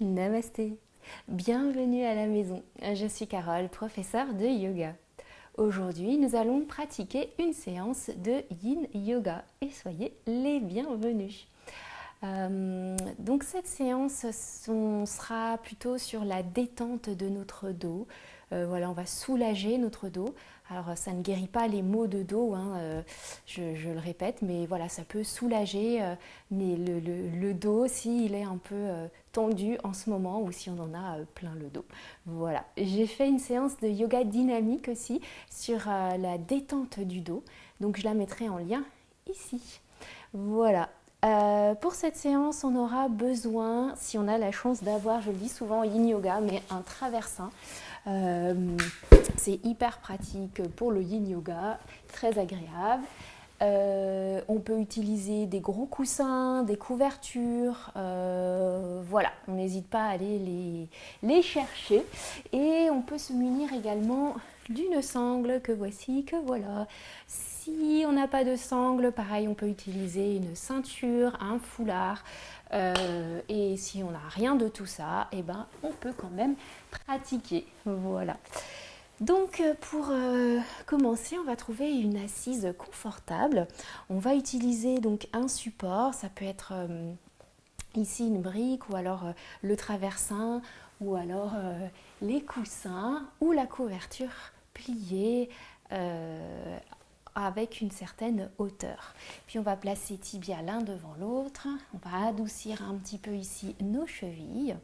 Namasté, bienvenue à la maison. Je suis Carole, professeure de yoga. Aujourd'hui, nous allons pratiquer une séance de Yin Yoga et soyez les bienvenus. Donc cette séance sera plutôt sur la détente de notre dos. Voilà, on va soulager notre dos. Alors ça ne guérit pas les maux de dos, je le répète, mais voilà, ça peut soulager le dos s'il est un peu tendu en ce moment ou si on en a plein le dos. Voilà, j'ai fait une séance de yoga dynamique aussi sur la détente du dos, donc je la mettrai en lien ici. Voilà. Pour cette séance, on aura besoin, si on a la chance d'avoir, je le dis souvent Yin Yoga, mais un traversin. C'est hyper pratique pour le Yin Yoga, très agréable. On peut utiliser des gros coussins, des couvertures, voilà, on n'hésite pas à aller les chercher. Et on peut se munir également d'une sangle que voici, que voilà. Si on n'a pas de sangle, pareil, on peut utiliser une ceinture, un foulard. Et si on n'a rien de tout ça, eh ben, on peut quand même pratiquer. Voilà. Donc pour commencer, on va trouver une assise confortable. On va utiliser donc un support, ça peut être ici une brique ou alors le traversin ou alors les coussins ou la couverture pliée avec une certaine hauteur. Puis on va placer tibia l'un devant l'autre, on va adoucir un petit peu ici nos chevilles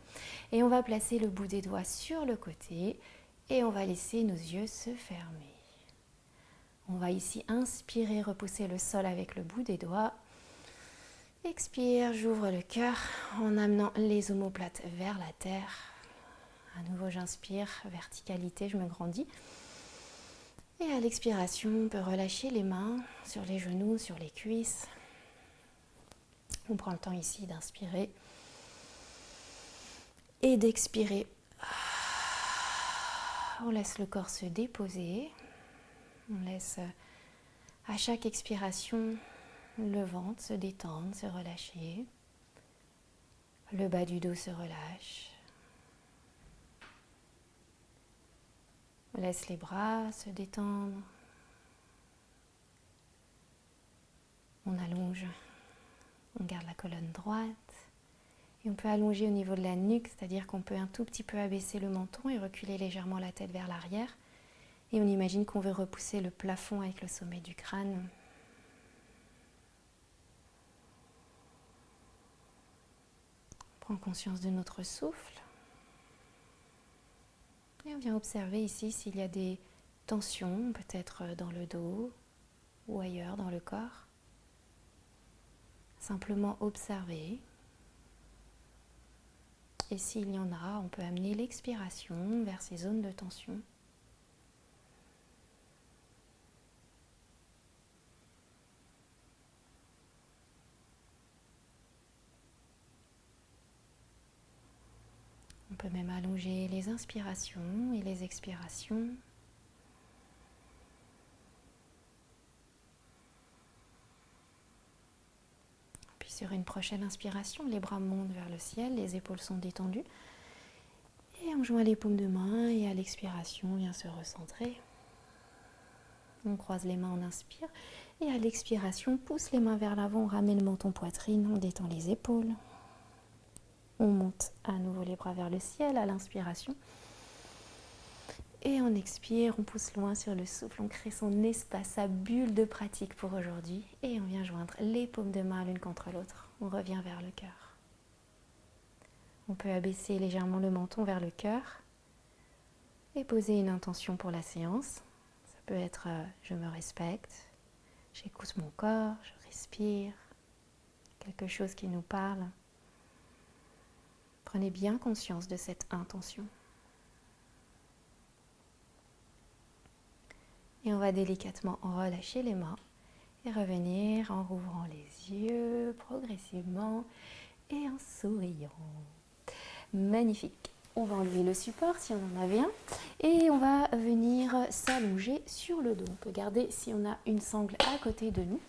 et on va placer le bout des doigts sur le côté et on va laisser nos yeux se fermer. On va ici inspirer, repousser le sol avec le bout des doigts. Expire, j'ouvre le cœur en amenant les omoplates vers la terre. À nouveau, j'inspire, verticalité, je me grandis. Et à l'expiration, on peut relâcher les mains sur les genoux, sur les cuisses. On prend le temps ici d'inspirer et d'expirer. On laisse le corps se déposer. On laisse à chaque expiration le ventre se détendre, se relâcher. Le bas du dos se relâche. On laisse les bras se détendre. On allonge. On garde la colonne droite. Et on peut allonger au niveau de la nuque, c'est-à-dire qu'on peut un tout petit peu abaisser le menton et reculer légèrement la tête vers l'arrière. Et on imagine qu'on veut repousser le plafond avec le sommet du crâne. On prend conscience de notre souffle. Et on vient observer ici s'il y a des tensions, peut-être dans le dos ou ailleurs dans le corps. Simplement observer. Et s'il y en a, on peut amener l'expiration vers ces zones de tension. On peut même allonger les inspirations et les expirations. Puis sur une prochaine inspiration, les bras montent vers le ciel, les épaules sont détendues. Et on joint les paumes de main et à l'expiration, on vient se recentrer. On croise les mains, on inspire. Et à l'expiration, pousse les mains vers l'avant, on ramène le menton poitrine, on détend les épaules. On monte à nouveau les bras vers le ciel à l'inspiration. Et on expire, on pousse loin sur le souffle, on crée son espace, sa bulle de pratique pour aujourd'hui. Et on vient joindre les paumes de main l'une contre l'autre. On revient vers le cœur. On peut abaisser légèrement le menton vers le cœur et poser une intention pour la séance. Ça peut être je me respecte, j'écoute mon corps, je respire, quelque chose qui nous parle. Prenez bien conscience de cette intention. Et on va délicatement relâcher les mains et revenir en rouvrant les yeux progressivement et en souriant. Magnifique. On va enlever le support si on en avait un et on va venir s'allonger sur le dos. On peut garder si on a une sangle à côté de nous.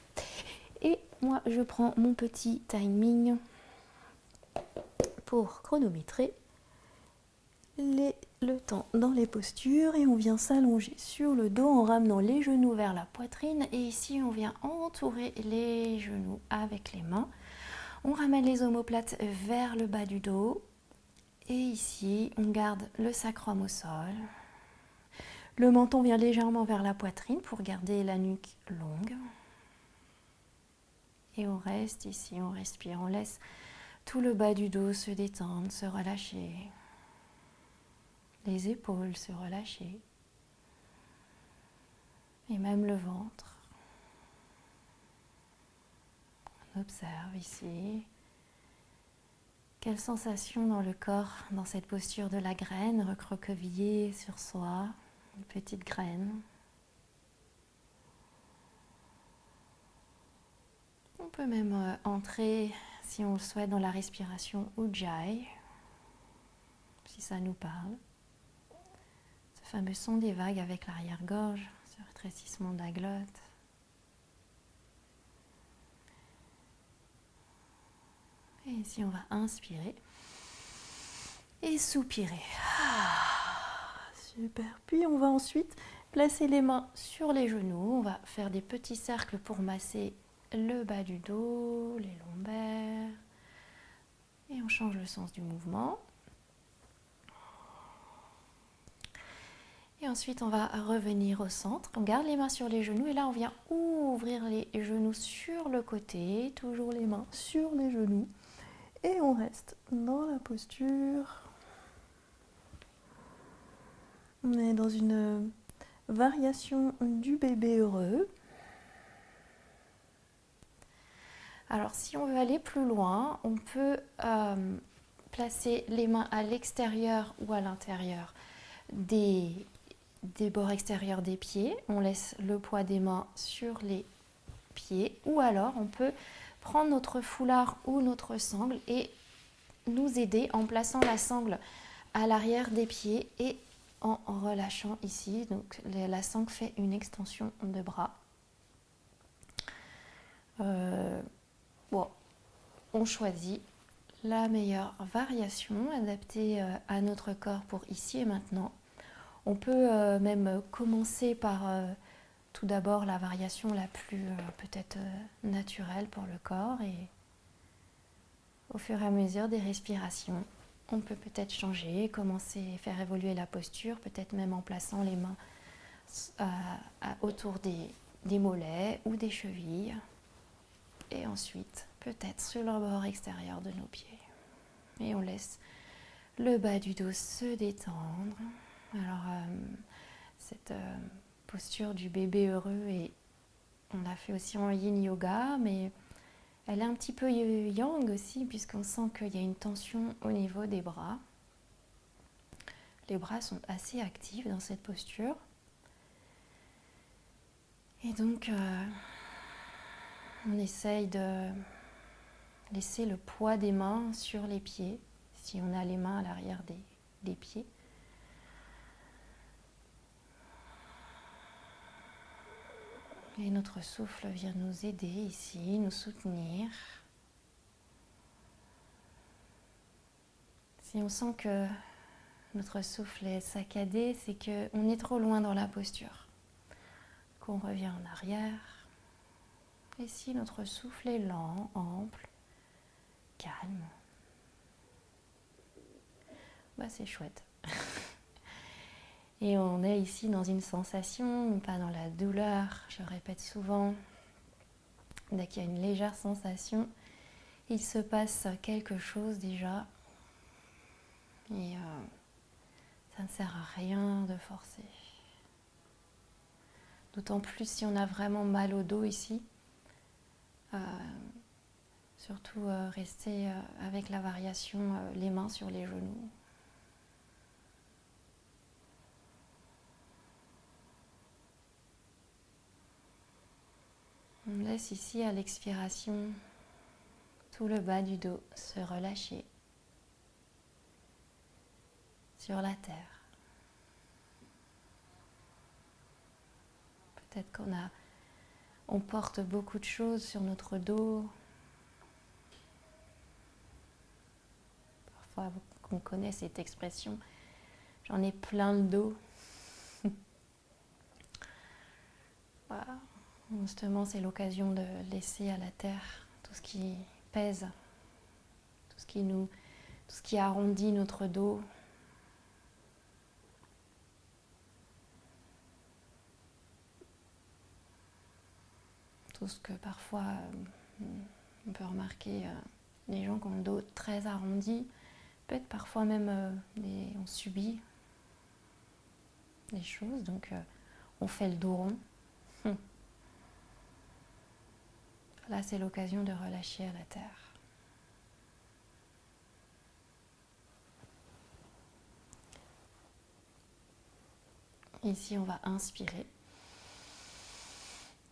Et moi, je prends mon petit timing pour chronométrer le temps dans les postures et on vient s'allonger sur le dos en ramenant les genoux vers la poitrine et ici on vient entourer les genoux avec les mains. On ramène les omoplates vers le bas du dos et ici on garde le sacrum au sol. Le menton vient légèrement vers la poitrine pour garder la nuque longue. Et on reste ici, on respire, on laisse tout le bas du dos se détendre, se relâcher. Les épaules se relâcher. Et même le ventre. On observe ici. Quelle sensation dans le corps, dans cette posture de la graine, recroquevillée sur soi, une petite graine. On peut même entrer, si on le souhaite, dans la respiration Ujjayi, si ça nous parle. Ce fameux son des vagues avec l'arrière-gorge, ce rétrécissement de la glotte. Et ici, on va inspirer et soupirer. Super. Puis, on va ensuite placer les mains sur les genoux. On va faire des petits cercles pour masser le bas du dos, les lombaires. Et on change le sens du mouvement. Et ensuite, on va revenir au centre. On garde les mains sur les genoux et là, on vient ouvrir les genoux sur le côté. Toujours les mains sur les genoux. Et on reste dans la posture. On est dans une variation du bébé heureux. Alors, si on veut aller plus loin, on peut placer les mains à l'extérieur ou à l'intérieur des bords extérieurs des pieds. On laisse le poids des mains sur les pieds. Ou alors, on peut prendre notre foulard ou notre sangle et nous aider en plaçant la sangle à l'arrière des pieds et en relâchant ici. Donc, la sangle fait une extension de bras. On choisit la meilleure variation adaptée à notre corps pour ici et maintenant. On peut même commencer par tout d'abord la variation la plus peut-être naturelle pour le corps et au fur et à mesure des respirations, on peut peut-être changer, commencer à faire évoluer la posture, peut-être même en plaçant les mains autour des mollets ou des chevilles. Et ensuite, peut-être sur le bord extérieur de nos pieds. Et on laisse le bas du dos se détendre. Alors, cette posture du bébé heureux, et on l'a fait aussi en yin yoga, mais elle est un petit peu yang aussi, puisqu'on sent qu'il y a une tension au niveau des bras. Les bras sont assez actifs dans cette posture. Et donc, on essaye de laisser le poids des mains sur les pieds, si on a les mains à l'arrière des pieds. Et notre souffle vient nous aider ici, nous soutenir. Si on sent que notre souffle est saccadé, c'est qu'on est trop loin dans la posture, qu'on revient en arrière. Et si notre souffle est lent, ample, calme, c'est chouette. Et on est ici dans une sensation, pas dans la douleur. Je répète souvent, dès qu'il y a une légère sensation, il se passe quelque chose déjà. Et ça ne sert à rien de forcer. D'autant plus si on a vraiment mal au dos ici. Surtout rester avec la variation les mains sur les genoux. On laisse ici à l'expiration tout le bas du dos se relâcher sur la terre. Peut-être on porte beaucoup de choses sur notre dos. parfois qu'on connaît cette expression. J'en ai plein le dos. Voilà. Justement, c'est l'occasion de laisser à la terre tout ce qui pèse, tout ce qui arrondit notre dos. Tout ce que parfois on peut remarquer, les gens qui ont le dos très arrondi, peut-être parfois même on subit des choses, donc on fait le dos rond. Là, c'est l'occasion de relâcher à la terre. Ici, on va inspirer.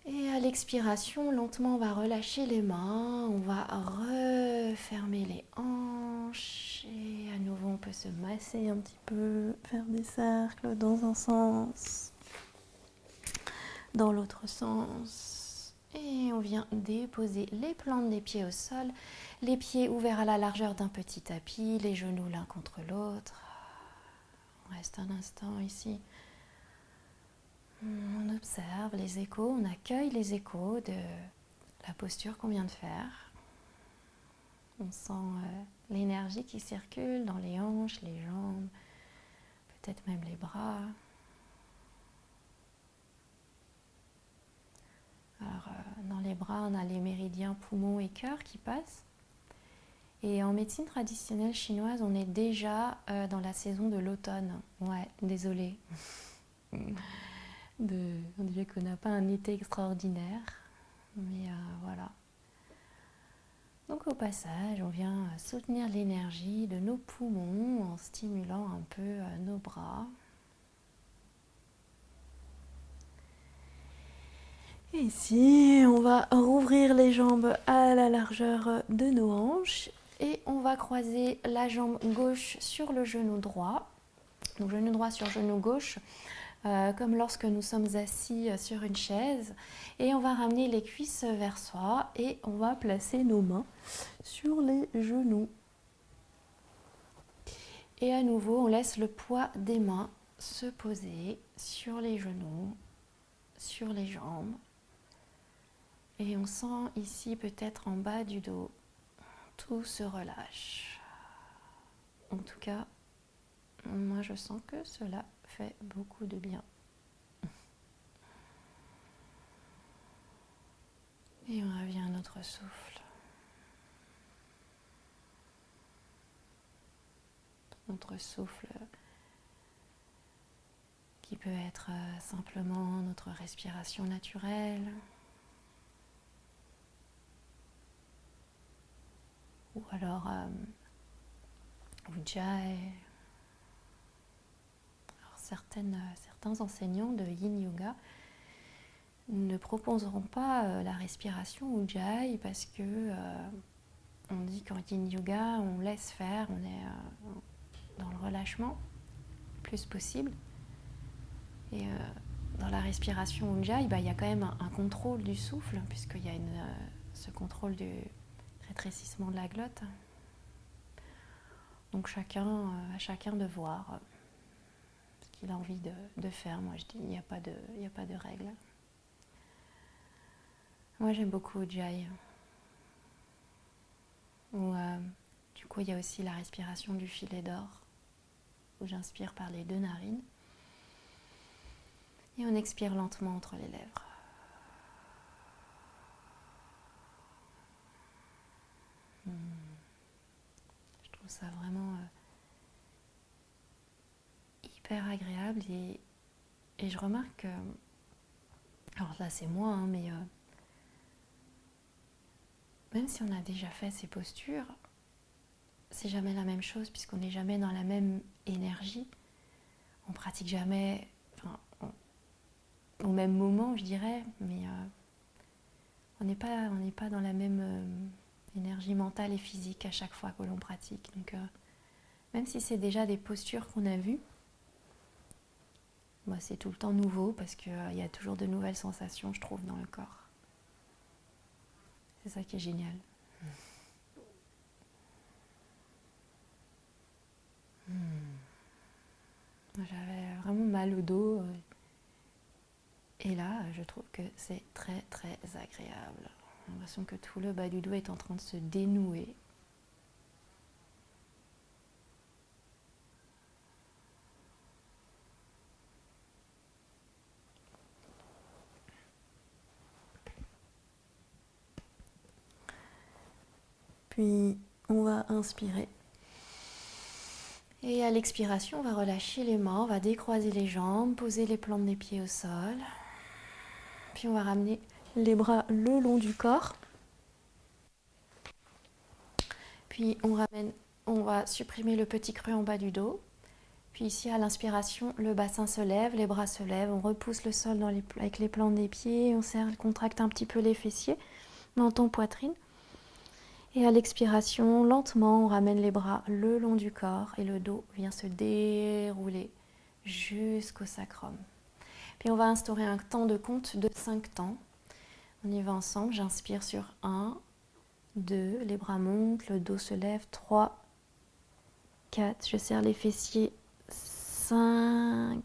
Et à l'expiration, lentement, on va relâcher les mains, on va refermer les hanches. Et à nouveau, on peut se masser un petit peu, faire des cercles dans un sens, dans l'autre sens. Et on vient déposer les plantes des pieds au sol, les pieds ouverts à la largeur d'un petit tapis, les genoux l'un contre l'autre. On reste un instant ici. On observe les échos, on accueille les échos de la posture qu'on vient de faire. On sent l'énergie qui circule dans les hanches, les jambes, peut-être même les bras. Alors, dans les bras, on a les méridiens poumons et cœur qui passent. Et en médecine traditionnelle chinoise, on est déjà dans la saison de l'automne. Ouais, désolée. On dirait qu'on n'a pas un été extraordinaire. Mais voilà. Donc au passage, on vient soutenir l'énergie de nos poumons en stimulant un peu nos bras. Et ici, on va rouvrir les jambes à la largeur de nos hanches et on va croiser la jambe gauche sur le genou droit. Donc genou droit sur genou gauche, comme lorsque nous sommes assis sur une chaise. Et on va ramener les cuisses vers soi et on va placer nos mains sur les genoux. Et à nouveau, on laisse le poids des mains se poser sur les genoux, sur les jambes. Et on sent ici peut-être en bas du dos, tout se relâche. En tout cas, moi je sens que cela fait beaucoup de bien. Et on revient à notre souffle. Notre souffle qui peut être simplement notre respiration naturelle. Ou alors Ujjayi. Alors certains enseignants de Yin Yoga ne proposeront pas la respiration Ujjayi parce que on dit qu'en Yin Yoga on laisse faire, on est dans le relâchement le plus possible. Et dans la respiration Ujjayi, il y a quand même un contrôle du souffle puisqu'il y a ce contrôle du rétrécissement de la glotte. Donc à chacun de voir ce qu'il a envie de faire. Moi je dis il n'y a pas de règle. Moi j'aime beaucoup Ujjayi. Du coup il y a aussi la respiration du filet d'or où j'inspire par les deux narines et on expire lentement entre les lèvres. Je trouve ça vraiment hyper agréable et je remarque que, alors là c'est moi, mais même si on a déjà fait ces postures, c'est jamais la même chose puisqu'on n'est jamais dans la même énergie. On pratique jamais au même moment, je dirais, mais on n'est pas dans la même énergie mentale et physique à chaque fois que l'on pratique. Donc, même si c'est déjà des postures qu'on a vues, c'est tout le temps nouveau parce qu'il y a toujours de nouvelles sensations, je trouve, dans le corps. C'est ça qui est génial. J'avais vraiment mal au dos. Et là, je trouve que c'est très très agréable. J'ai l'impression que tout le bas du dos est en train de se dénouer. Puis on va inspirer. Et à l'expiration, on va relâcher les mains, on va décroiser les jambes, poser les plantes des pieds au sol. Puis on va ramener les bras le long du corps. Puis on va supprimer le petit creux en bas du dos. Puis ici, à l'inspiration, le bassin se lève, les bras se lèvent, on repousse le sol avec les plantes des pieds, on contracte un petit peu les fessiers, menton, poitrine. Et à l'expiration, lentement, on ramène les bras le long du corps et le dos vient se dérouler jusqu'au sacrum. Puis on va instaurer un temps de compte de 5 temps. On y va ensemble. J'inspire sur 1, 2, les bras montent, le dos se lève, 3, 4, je serre les fessiers, 5,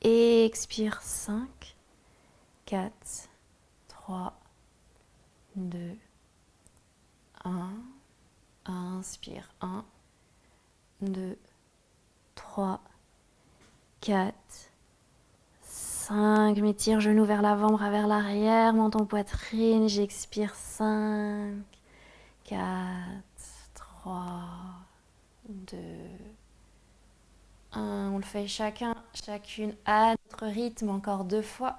et expire 5, 4, 3, 2, 1, inspire 1, 2, 3, 4, 5, m'étire genou vers l'avant, bras vers l'arrière, menton poitrine, j'expire 5, 4, 3, 2, 1. On le fait chacune à notre rythme, encore 2 fois.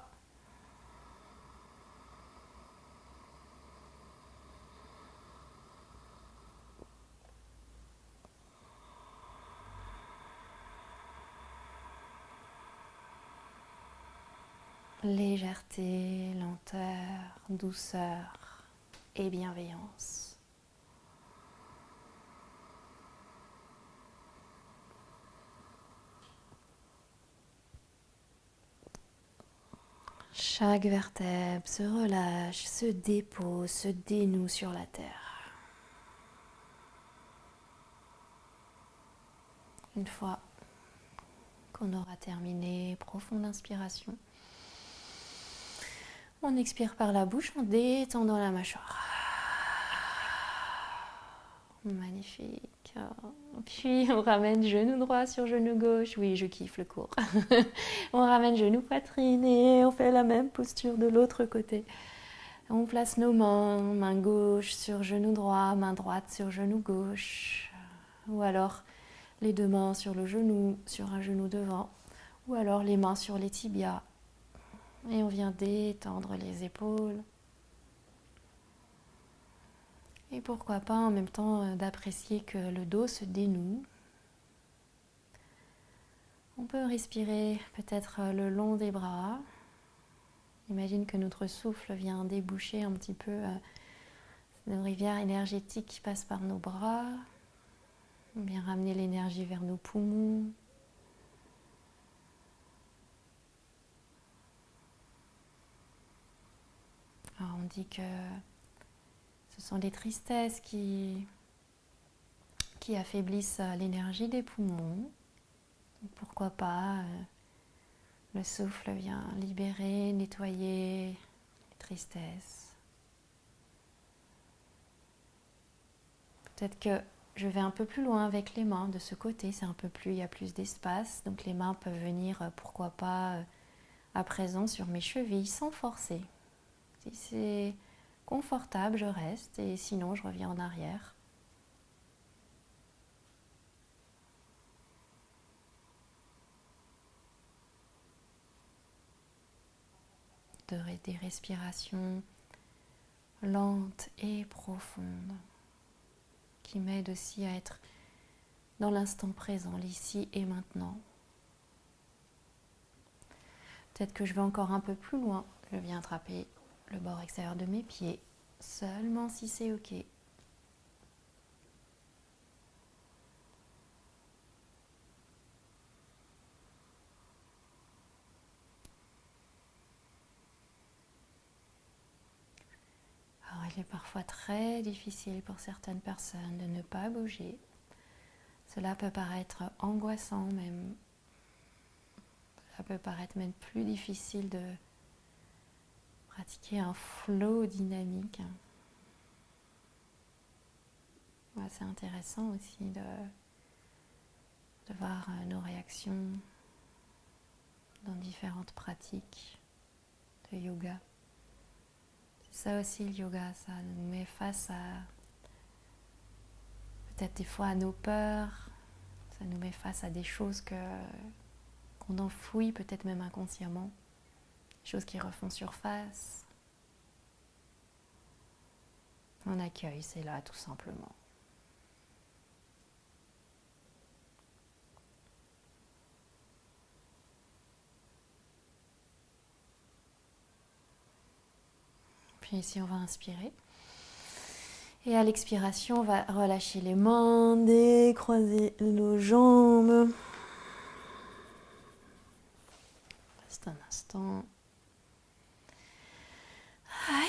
Légèreté, lenteur, douceur et bienveillance. Chaque vertèbre se relâche, se dépose, se dénoue sur la terre. Une fois qu'on aura terminé, profonde inspiration. On expire par la bouche en détendant la mâchoire. Magnifique. Puis on ramène genou droit sur genou gauche. Oui, je kiffe le cours. On ramène genou poitrine et on fait la même posture de l'autre côté. On place nos mains, main gauche sur genou droit, main droite sur genou gauche. Ou alors les deux mains sur le genou, sur un genou devant. Ou alors les mains sur les tibias. Et on vient détendre les épaules. Et pourquoi pas en même temps d'apprécier que le dos se dénoue. On peut respirer peut-être le long des bras. Imagine que notre souffle vient déboucher un petit peu nos rivières énergétiques qui passent par nos bras. On vient ramener l'énergie vers nos poumons. Alors on dit que ce sont les tristesses qui affaiblissent l'énergie des poumons. Donc pourquoi pas le souffle vient libérer, nettoyer les tristesses. Peut-être que je vais un peu plus loin avec les mains de ce côté, c'est un peu plus, il y a plus d'espace. Donc les mains peuvent venir, pourquoi pas, à présent sur mes chevilles sans forcer. Si c'est confortable, je reste et sinon je reviens en arrière. Des respirations lentes et profondes qui m'aident aussi à être dans l'instant présent, l'ici et maintenant. Peut-être que je vais encore un peu plus loin. Je viens attraper le bord extérieur de mes pieds, seulement si c'est ok. Alors, il est parfois très difficile pour certaines personnes de ne pas bouger. Cela peut paraître angoissant même. ça peut paraître même plus difficile de pratiquer un flow dynamique. Ouais, c'est intéressant aussi de voir nos réactions dans différentes pratiques de yoga. C'est ça aussi le yoga, ça nous met face à peut-être des fois à nos peurs, ça nous met face à des choses qu'on enfouit peut-être même inconsciemment, des choses qui refont surface. On accueille, c'est là tout simplement. Puis ici on va inspirer. Et à l'expiration, on va relâcher les mains, décroiser nos jambes. Reste un instant.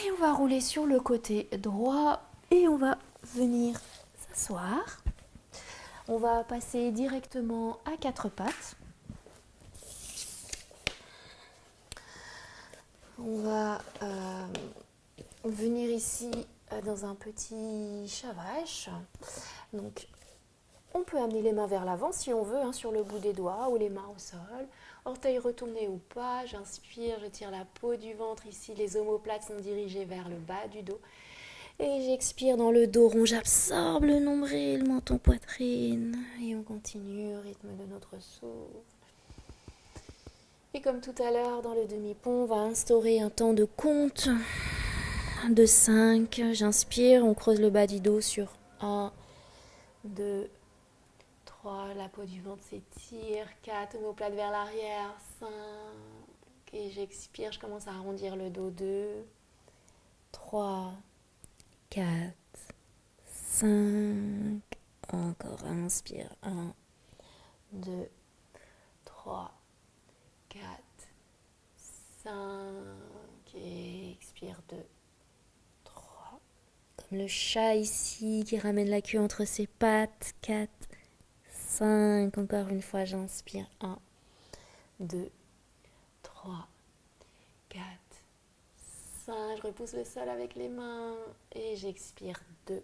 Et on va rouler sur le côté droit et on va venir s'asseoir. On va passer directement à quatre pattes. On va venir ici dans un petit chat vache. Donc, on peut amener les mains vers l'avant si on veut, sur le bout des doigts ou les mains au sol. Orteils retournés ou pas. J'inspire, je tire la peau du ventre. Ici, les omoplates sont dirigées vers le bas du dos. Et j'expire dans le dos rond. J'absorbe le nombril, menton, poitrine. Et on continue au rythme de notre souffle. Et comme tout à l'heure, dans le demi-pont, on va instaurer un temps de compte de 5. J'inspire, on creuse le bas du dos sur 1, 2, 3. La peau du ventre s'étire. 4, omoplate vers l'arrière. 5. Et j'expire, je commence à arrondir le dos. 2, 3, 4, 5. Encore, inspire. 1, 2, 3, 4, 5. Et expire 2, 3. Comme le chat ici qui ramène la queue entre ses pattes. 4, 5. Encore une fois, j'inspire. 1, 2, 3, 4, 5. Je repousse le sol avec les mains. Et j'expire 2,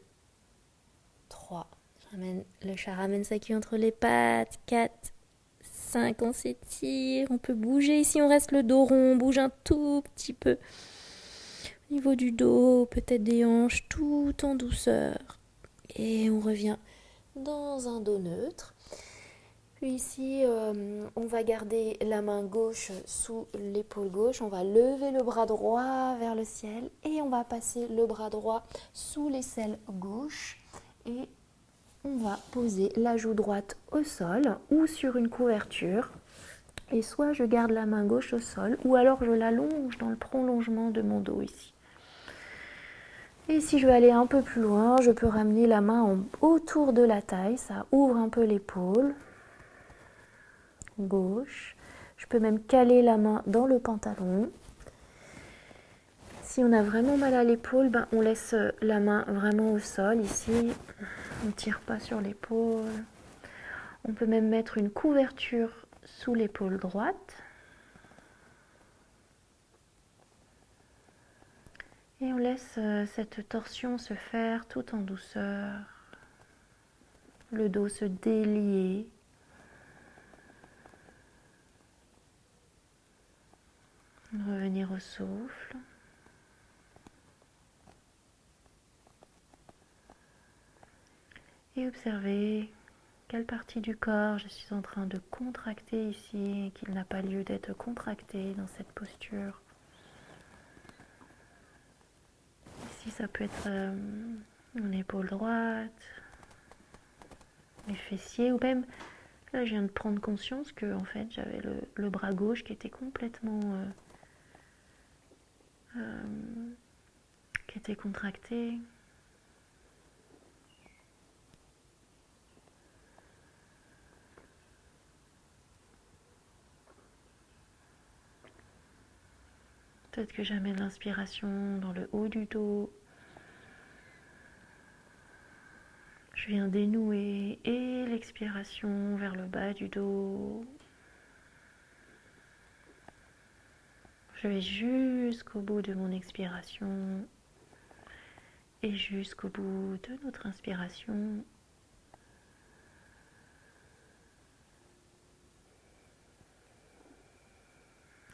3. Le chat ramène sa queue entre les pattes. 4, 5. On s'étire. On peut bouger. Ici, on reste le dos rond. On bouge un tout petit peu. Au niveau du dos, peut-être des hanches, tout en douceur. Et on revient dans un dos neutre. Puis ici, on va garder la main gauche sous l'épaule gauche. On va lever le bras droit vers le ciel. Et on va passer le bras droit sous l'aisselle gauche. Et on va poser la joue droite au sol ou sur une couverture. Et soit je garde la main gauche au sol, ou alors je l'allonge dans le prolongement de mon dos ici. Et si je veux aller un peu plus loin, je peux ramener la main autour de la taille, ça ouvre un peu l'épaule gauche. Je peux même caler la main dans le pantalon. Si on a vraiment mal à l'épaule, on laisse la main vraiment au sol ici. On ne tire pas sur l'épaule. On peut même mettre une couverture sous l'épaule droite. Et on laisse cette torsion se faire tout en douceur. Le dos se délier. Revenir au souffle. Et observer quelle partie du corps je suis en train de contracter ici et qu'il n'a pas lieu d'être contracté dans cette posture. Ici, ça peut être mon épaule droite, mes fessiers, ou même, là, je viens de prendre conscience que, en fait, j'avais le bras gauche qui était complètement contracté. Peut-être que j'amène l'inspiration dans le haut du dos. Je viens dénouer et l'expiration vers le bas du dos. Je vais jusqu'au bout de mon expiration et jusqu'au bout de notre inspiration.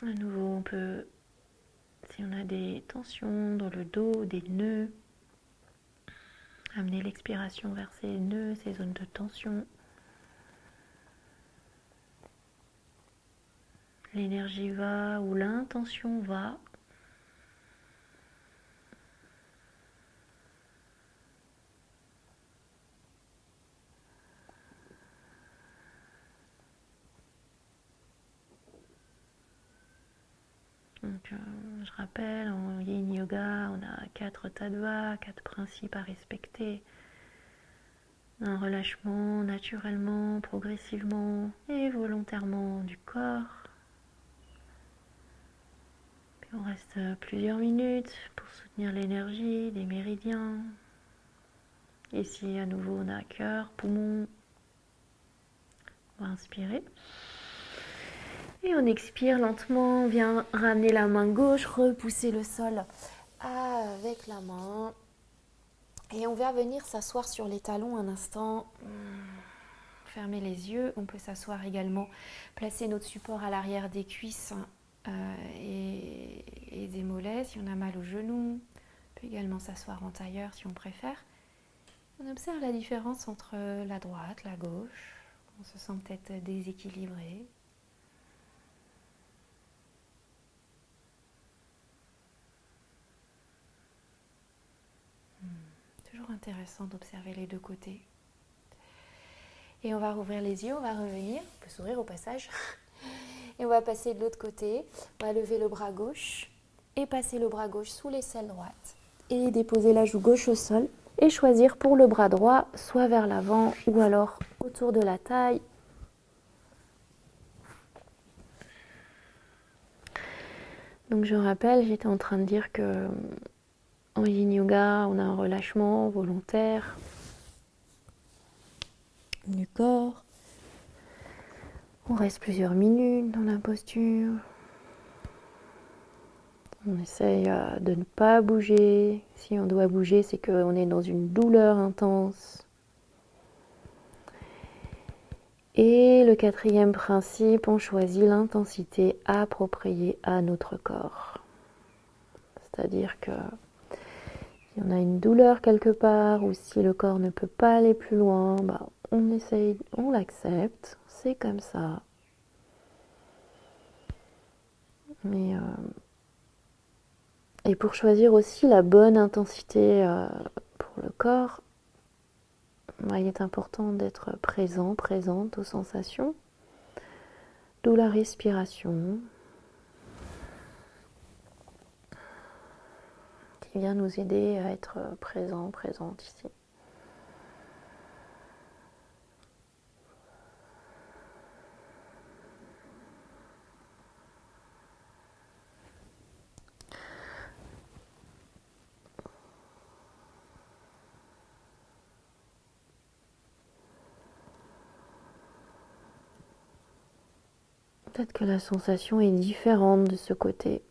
À nouveau, on peut, si on a des tensions dans le dos, des nœuds, amener l'expiration vers ces nœuds, ces zones de tension. L'énergie va où l'intention va. Donc, je rappelle, en Yin Yoga, on a 4 tattvas, 4 principes à respecter. Un relâchement naturellement, progressivement et volontairement du corps. Puis on reste plusieurs minutes pour soutenir l'énergie des méridiens. Ici, à nouveau, on a cœur, poumon. On va inspirer. Et on expire lentement, on vient ramener la main gauche, repousser le sol avec la main. Et on va venir s'asseoir sur les talons un instant. Fermer les yeux. On peut s'asseoir également, placer notre support à l'arrière des cuisses et des mollets si on a mal aux genoux. On peut également s'asseoir en tailleur si on préfère. On observe la différence entre la droite, la gauche. On se sent peut-être déséquilibré. Toujours intéressant d'observer les deux côtés. Et on va rouvrir les yeux, on va revenir, on peut sourire au passage. Et on va passer de l'autre côté, on va lever le bras gauche et passer le bras gauche sous l'aisselle droite. Et déposer la joue gauche au sol et choisir pour le bras droit, soit vers l'avant ou alors autour de la taille. Donc je rappelle, j'étais en train de dire que en Yin Yoga, on a un relâchement volontaire du corps. On reste plusieurs minutes dans la posture. On essaye de ne pas bouger. Si on doit bouger, c'est qu'on est dans une douleur intense. Et le quatrième principe, on choisit l'intensité appropriée à notre corps. C'est-à-dire que si on a une douleur quelque part ou si le corps ne peut pas aller plus loin, on essaye, on l'accepte, c'est comme ça. Mais et pour choisir aussi la bonne intensité pour le corps, il est important d'être présent, présente aux sensations, d'où la respiration qui vient nous aider à être présent, présente ici. Peut-être que la sensation est différente de ce côté.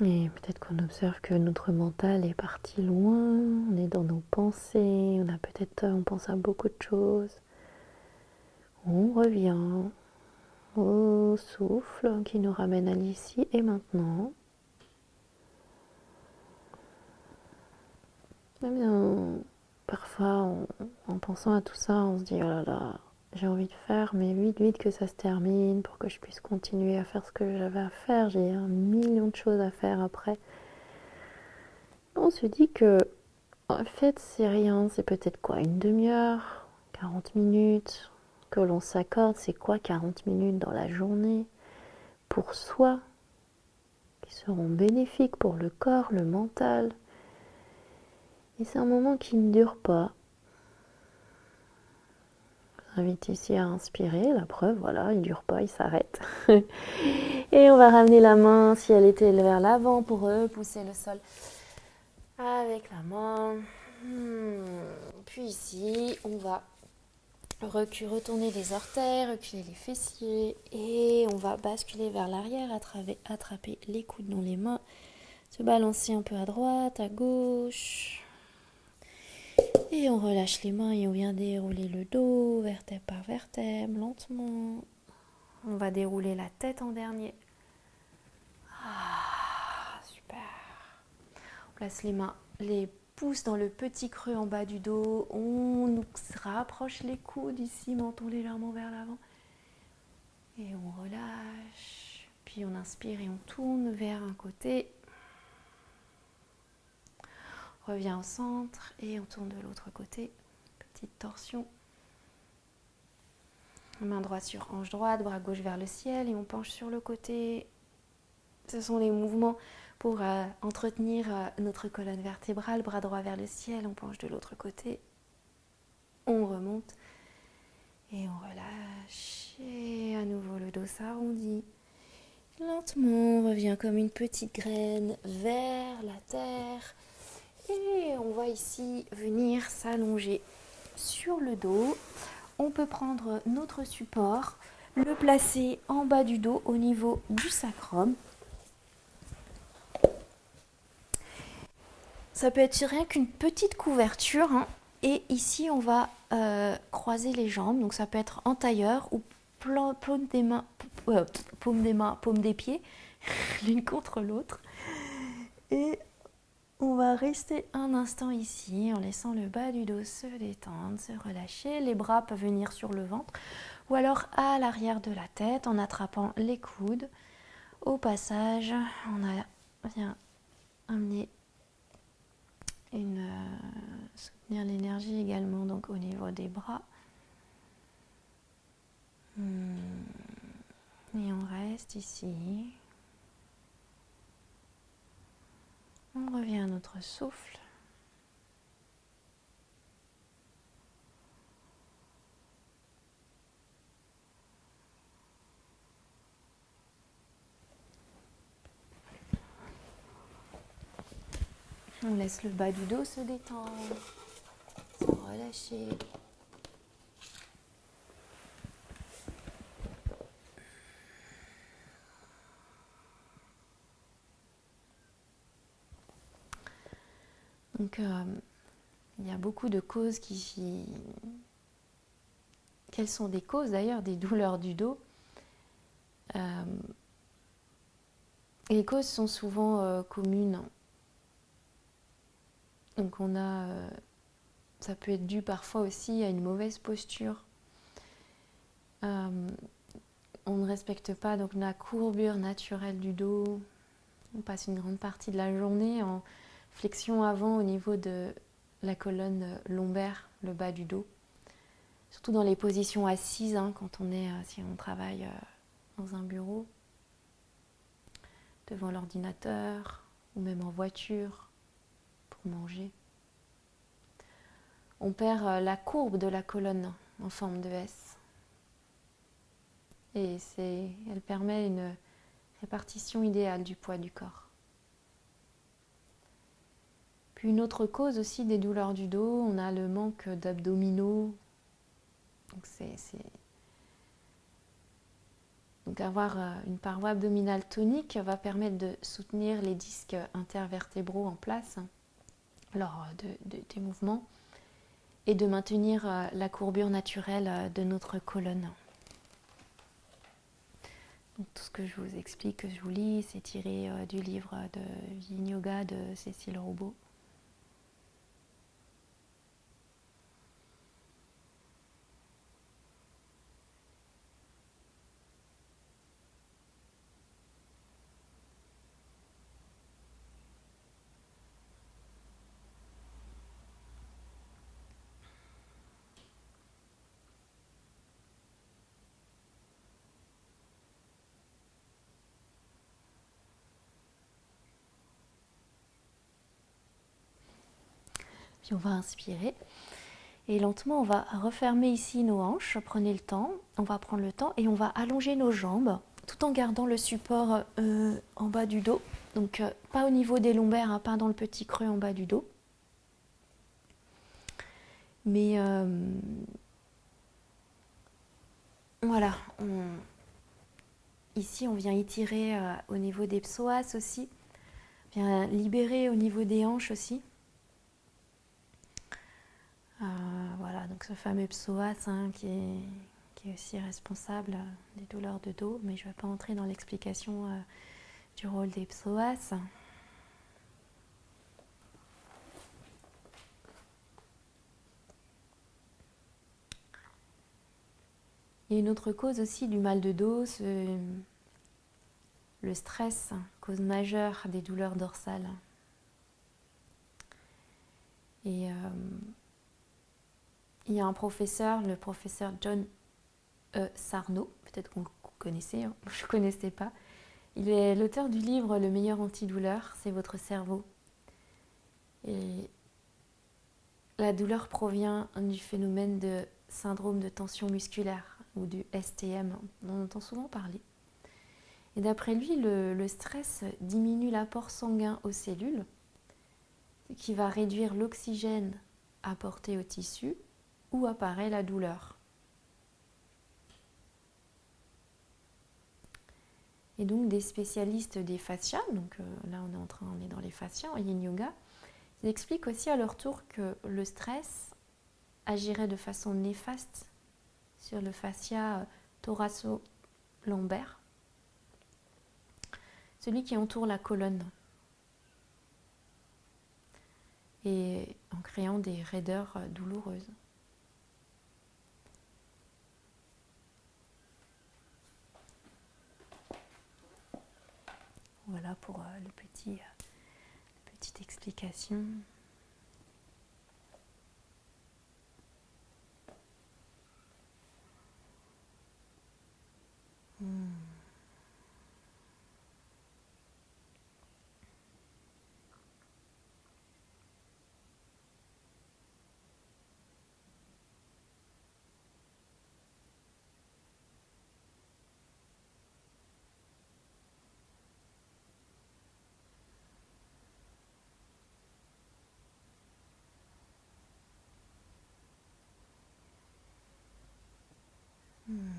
Et peut-être qu'on observe que notre mental est parti loin, on est dans nos pensées, on pense à beaucoup de choses. On revient au souffle qui nous ramène à l'ici et maintenant. Eh bien, parfois, en pensant à tout ça, on se dit oh là là, j'ai envie de faire, mais vite, vite que ça se termine pour que je puisse continuer à faire ce que j'avais à faire. J'ai 1 million de choses à faire après. On se dit que, en fait, c'est rien, c'est peut-être quoi, une demi-heure, 40 minutes que l'on s'accorde. C'est quoi 40 minutes dans la journée pour soi, qui seront bénéfiques pour le corps, le mental. Et c'est un moment qui ne dure pas. Je vous invite ici à inspirer, la preuve, voilà, il ne dure pas, il s'arrête. Et on va ramener la main, si elle était vers l'avant, pour repousser le sol avec la main. Puis ici, on va retourner les orteils, reculer les fessiers et on va basculer vers l'arrière, attraper les coudes dans les mains, se balancer un peu à droite, à gauche. Et on relâche les mains et on vient dérouler le dos, vertèbre par vertèbre, lentement. On va dérouler la tête en dernier. Super. On place les mains, les pouces dans le petit creux en bas du dos. On nous rapproche les coudes ici, menton légèrement vers l'avant. Et on relâche. Puis on inspire et on tourne vers un côté. On revient au centre et on tourne de l'autre côté. Petite torsion. Main droite sur hanche droite, bras gauche vers le ciel et on penche sur le côté. Ce sont les mouvements pour entretenir notre colonne vertébrale, bras droit vers le ciel, on penche de l'autre côté. On remonte et on relâche. Et à nouveau le dos s'arrondit. Lentement, on revient comme une petite graine vers la terre. Et on va ici venir s'allonger sur le dos. On peut prendre notre support, le placer en bas du dos au niveau du sacrum. Ça peut être rien qu'une petite couverture. Et ici, on va croiser les jambes. Donc ça peut être en tailleur ou paume des mains, paume des pieds, l'une contre l'autre. Et on va rester un instant ici en laissant le bas du dos se détendre, se relâcher. Les bras peuvent venir sur le ventre ou alors à l'arrière de la tête en attrapant les coudes. Au passage, on vient amener soutenir l'énergie également donc au niveau des bras. Et on reste ici. On revient à notre souffle. On laisse le bas du dos se détendre, se relâcher. Donc, il y a beaucoup de causes Quelles sont des causes d'ailleurs des douleurs du dos? Les causes sont souvent communes. Donc ça peut être dû parfois aussi à une mauvaise posture. On ne respecte pas donc la courbure naturelle du dos. On passe une grande partie de la journée en flexion avant au niveau de la colonne lombaire, le bas du dos. Surtout dans les positions assises, quand si on travaille dans un bureau, devant l'ordinateur ou même en voiture pour manger. On perd la courbe de la colonne en forme de S. Et elle permet une répartition idéale du poids du corps. Puis une autre cause aussi des douleurs du dos, on a le manque d'abdominaux. Donc avoir une paroi abdominale tonique va permettre de soutenir les disques intervertébraux en place lors des mouvements et de maintenir la courbure naturelle de notre colonne. Donc, tout ce que je vous explique, que je vous lis, c'est tiré du livre de Yin Yoga de Cécile Roubaud. Puis on va inspirer. Et lentement, on va refermer ici nos hanches. Prenez le temps. On va prendre le temps et on va allonger nos jambes tout en gardant le support en bas du dos. Donc, pas au niveau des lombaires, hein, pas dans le petit creux en bas du dos. Mais voilà. Ici, on vient étirer au niveau des psoas aussi. On vient libérer au niveau des hanches aussi. Voilà, donc ce fameux psoas hein, qui est aussi responsable des douleurs de dos, mais je ne vais pas entrer dans l'explication du rôle des psoas. Il y a une autre cause aussi du mal de dos, le stress, cause majeure des douleurs dorsales. Et il y a un professeur, le professeur John Sarno, peut-être que vous connaissez, hein, je ne connaissais pas. Il est l'auteur du livre Le meilleur antidouleur, c'est votre cerveau. Et la douleur provient du phénomène de syndrome de tension musculaire ou du STM, dont on entend souvent parler. Et d'après lui, le stress diminue l'apport sanguin aux cellules, ce qui va réduire l'oxygène apporté au tissu où apparaît la douleur. Et donc des spécialistes des fascias, donc là on est dans les fascias en yin yoga, ils expliquent aussi à leur tour que le stress agirait de façon néfaste sur le fascia thoraco-lombaire, celui qui entoure la colonne, et en créant des raideurs douloureuses. Voilà pour la petite explication.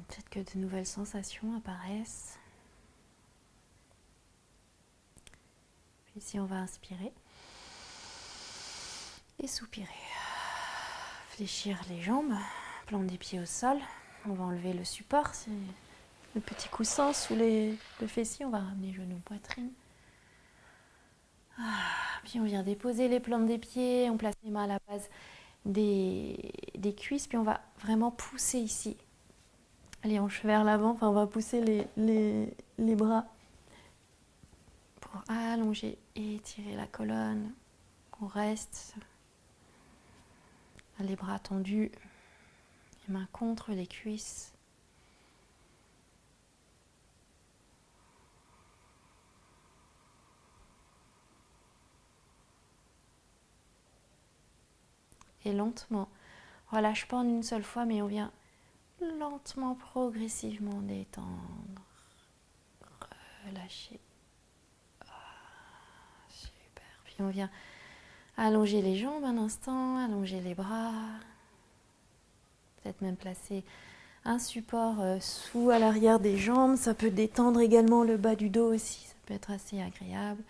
Peut-être que de nouvelles sensations apparaissent. Puis ici, on va inspirer et soupirer. Fléchir les jambes, plante des pieds au sol. On va enlever le support, c'est le petit coussin sous le fessier. On va ramener genoux, poitrine. Puis on vient déposer les plantes des pieds. On place les mains à la base des cuisses. Puis on va vraiment pousser ici les hanches vers l'avant. Enfin, on va pousser les bras pour allonger et étirer la colonne. On reste les bras tendus, les mains contre les cuisses. Et lentement, on relâche pas en une seule fois, mais on vient lentement, progressivement détendre, relâcher. Super. Puis on vient allonger les jambes un instant, allonger les bras. Peut-être même placer un support sous à l'arrière des jambes. Ça peut détendre également le bas du dos aussi. Ça peut être assez agréable.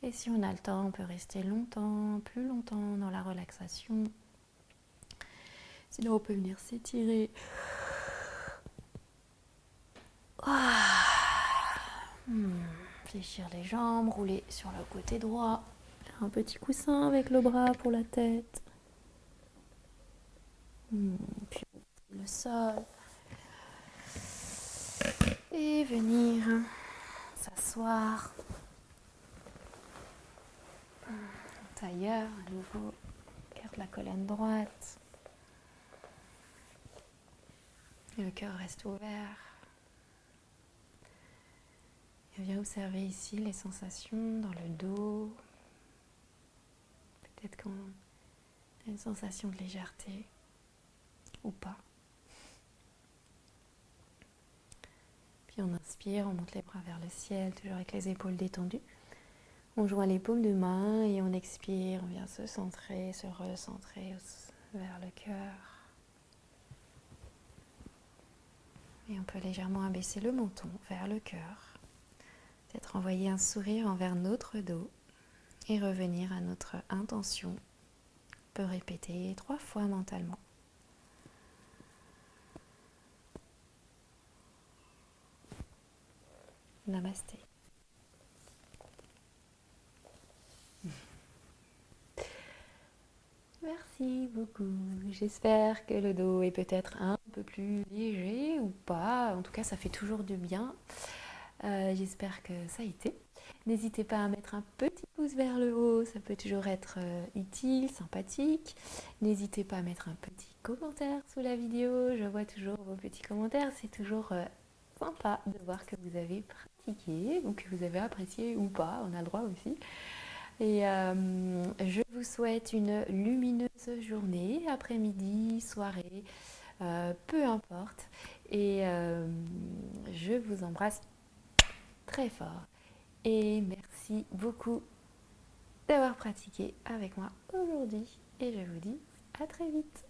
Et si on a le temps, on peut rester longtemps, plus longtemps dans la relaxation. Sinon, on peut venir s'étirer. Fléchir les jambes, rouler sur le côté droit. Faire un petit coussin avec le bras pour la tête. Puis le sol. Et venir s'asseoir. Tailleur, à nouveau, garde la colonne droite. Et le cœur reste ouvert. Viens observer ici les sensations dans le dos. Peut-être qu'on a une sensation de légèreté ou pas. Puis on inspire, on monte les bras vers le ciel, toujours avec les épaules détendues. On joint les paumes de main et on expire, on vient se centrer, se recentrer vers le cœur. Et on peut légèrement abaisser le menton vers le cœur. Peut-être envoyer un sourire envers notre dos et revenir à notre intention. On peut répéter 3 fois mentalement. Namasté. Merci beaucoup. J'espère que le dos est peut-être un peu plus léger ou pas. En tout cas, ça fait toujours du bien. J'espère que ça a été. N'hésitez pas à mettre un petit pouce vers le haut, ça peut toujours être utile, sympathique. N'hésitez pas à mettre un petit commentaire sous la vidéo, je vois toujours vos petits commentaires, c'est toujours sympa de voir que vous avez pratiqué ou que vous avez apprécié ou pas, on a le droit aussi. Et je vous souhaite une lumineuse journée, après-midi, soirée, peu importe. Et je vous embrasse très fort. Et merci beaucoup d'avoir pratiqué avec moi aujourd'hui. Et je vous dis à très vite.